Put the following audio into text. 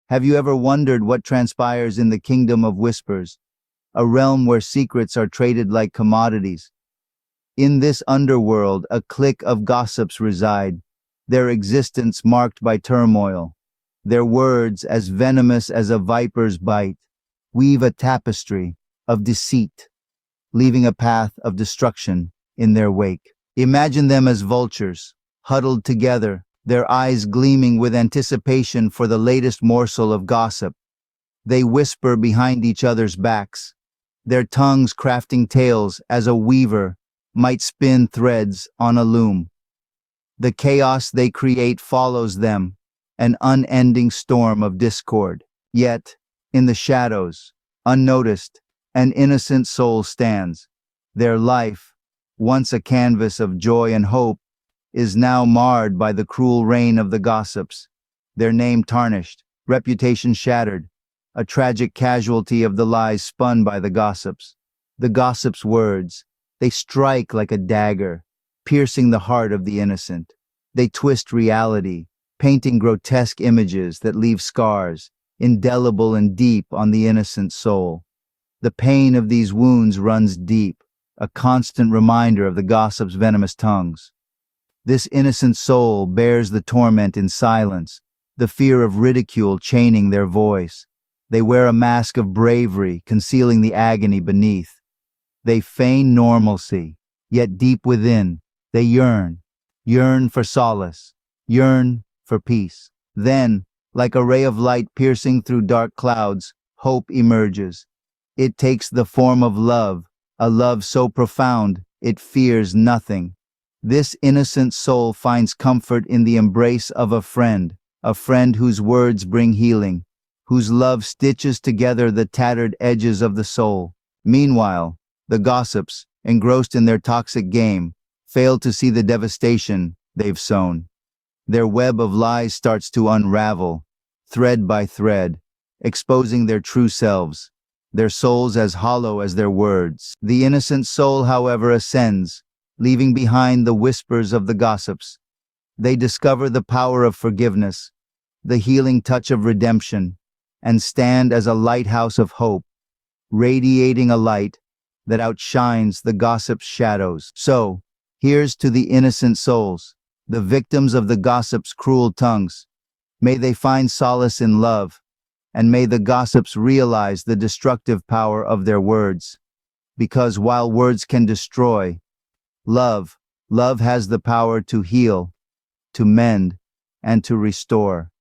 Have you ever wondered what transpires in the kingdom of whispers, a realm where secrets are traded like commodities? In this underworld, a clique of gossips reside, their existence marked by turmoil. Their words, as venomous as a viper's bite, weave a tapestry of deceit, leaving a path of destruction in their wake. Imagine them as vultures, huddled together, their eyes gleaming with anticipation for the latest morsel of gossip. They whisper behind each other's backs, their tongues crafting tales as a weaver might spin threads on a loom. The chaos they create follows them, an unending storm of discord. Yet, in the shadows, unnoticed, an innocent soul stands. Their life, once a canvas of joy and hope, is now marred by the cruel reign of the gossips. Their name tarnished, reputation shattered, a tragic casualty of the lies spun by the gossips. The gossips' words, they strike like a dagger, piercing the heart of the innocent. They twist reality, painting grotesque images that leave scars, indelible and deep on the innocent soul. The pain of these wounds runs deep, a constant reminder of the gossips' venomous tongues. This innocent soul bears the torment in silence, the fear of ridicule chaining their voice. They wear a mask of bravery, concealing the agony beneath. They feign normalcy, yet deep within, they yearn for solace, yearn for peace. Then, like a ray of light piercing through dark clouds, hope emerges. It takes the form of love, a love so profound, it fears nothing. This innocent soul finds comfort in the embrace of a friend whose words bring healing, whose love stitches together the tattered edges of the soul. Meanwhile, the gossips, engrossed in their toxic game, fail to see the devastation they've sown. Their web of lies starts to unravel, thread by thread, exposing their true selves, their souls as hollow as their words. The innocent soul, however, ascends, leaving behind the whispers of the gossips. They discover the power of forgiveness, the healing touch of redemption, and stand as a lighthouse of hope, radiating a light that outshines the gossip's shadows. So, here's to the innocent souls, the victims of the gossip's cruel tongues. May they find solace in love, and may the gossips realize the destructive power of their words. Because while words can destroy, love has the power to heal, to mend, and to restore.